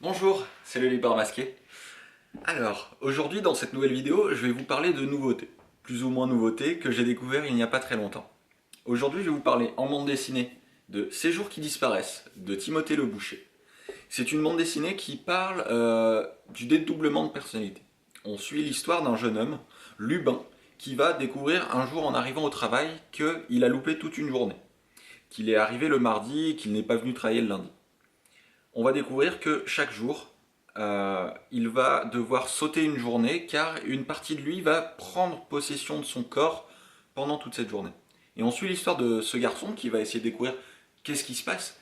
Bonjour, c'est le Libre Masqué. Alors, aujourd'hui dans cette nouvelle vidéo, je vais vous parler de nouveautés. Plus ou moins nouveautés que j'ai découvert il n'y a pas très longtemps. Aujourd'hui, je vais vous parler en bande dessinée de Ces jours qui disparaissent de Timothée Le Boucher. C'est une bande dessinée qui parle du dédoublement de personnalité. On suit l'histoire d'un jeune homme, Lubin, qui va découvrir un jour en arrivant au travail qu'il a loupé toute une journée. Qu'il est arrivé le mardi et qu'il n'est pas venu travailler le lundi. On va découvrir que chaque jour, il va devoir sauter une journée car une partie de lui va prendre possession de son corps pendant toute cette journée. Et on suit l'histoire de ce garçon qui va essayer de découvrir qu'est-ce qui se passe,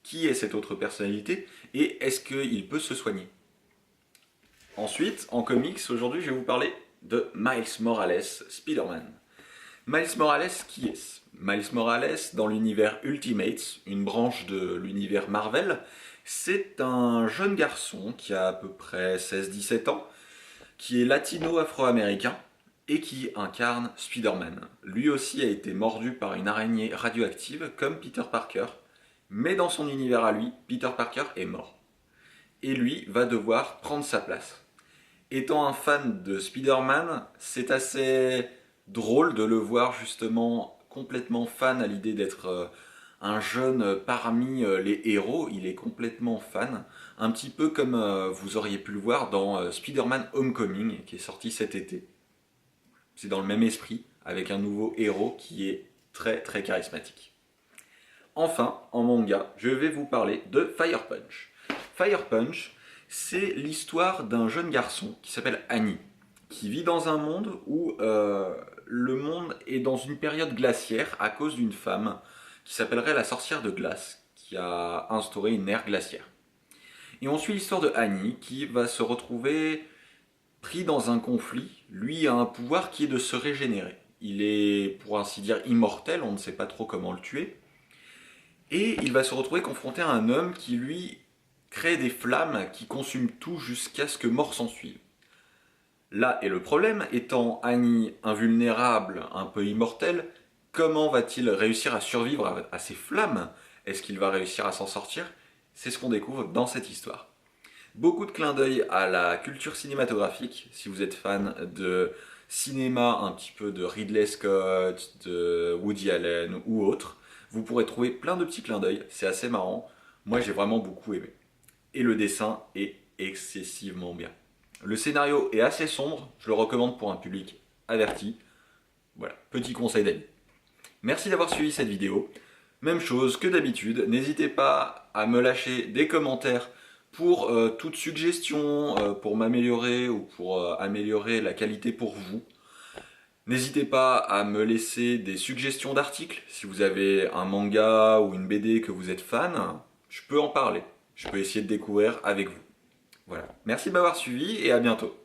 qui est cette autre personnalité et est-ce qu'il peut se soigner. Ensuite, en comics, aujourd'hui je vais vous parler de Miles Morales, Spider-Man. Miles Morales, qui est-ce? Miles Morales, dans l'univers Ultimates, une branche de l'univers Marvel, c'est un jeune garçon qui a à peu près 16-17 ans, qui est latino-afro-américain et qui incarne Spider-Man. Lui aussi a été mordu par une araignée radioactive comme Peter Parker, mais dans son univers à lui, Peter Parker est mort. Et lui va devoir prendre sa place. Étant un fan de Spider-Man, c'est assez drôle de le voir justement complètement fan à l'idée d'être un jeune parmi les héros. Il est complètement fan, un petit peu comme vous auriez pu le voir dans Spider-Man Homecoming qui est sorti cet été. C'est dans le même esprit, avec un nouveau héros qui est très très charismatique. Enfin, en manga, je vais vous parler de Fire Punch. Fire Punch, c'est l'histoire d'un jeune garçon qui s'appelle Annie, qui vit dans un monde où le monde est dans une période glaciaire à cause d'une femme qui s'appellerait la sorcière de glace, qui a instauré une ère glaciaire. Et on suit l'histoire de Annie qui va se retrouver pris dans un conflit. Lui a un pouvoir qui est de se régénérer. Il est, pour ainsi dire, immortel, on ne sait pas trop comment le tuer. Et il va se retrouver confronté à un homme qui, lui, crée des flammes qui consument tout jusqu'à ce que mort s'en suive. Là est le problème, étant Annie invulnérable, un peu immortel, comment va-t-il réussir à survivre à ces flammes? Est-ce qu'il va réussir à s'en sortir? C'est ce qu'on découvre dans cette histoire. Beaucoup de clins d'œil à la culture cinématographique, si vous êtes fan de cinéma, un petit peu de Ridley Scott, de Woody Allen ou autre, vous pourrez trouver plein de petits clins d'œil, c'est assez marrant. Moi j'ai vraiment beaucoup aimé. Et le dessin est excessivement bien. Le scénario est assez sombre, je le recommande pour un public averti. Voilà, petit conseil d'amis. Merci d'avoir suivi cette vidéo. Même chose que d'habitude, n'hésitez pas à me lâcher des commentaires pour toute suggestion, pour m'améliorer ou pour améliorer la qualité pour vous. N'hésitez pas à me laisser des suggestions d'articles. Si vous avez un manga ou une BD que vous êtes fan, je peux en parler. Je peux essayer de découvrir avec vous. Voilà. Merci de m'avoir suivi et à bientôt.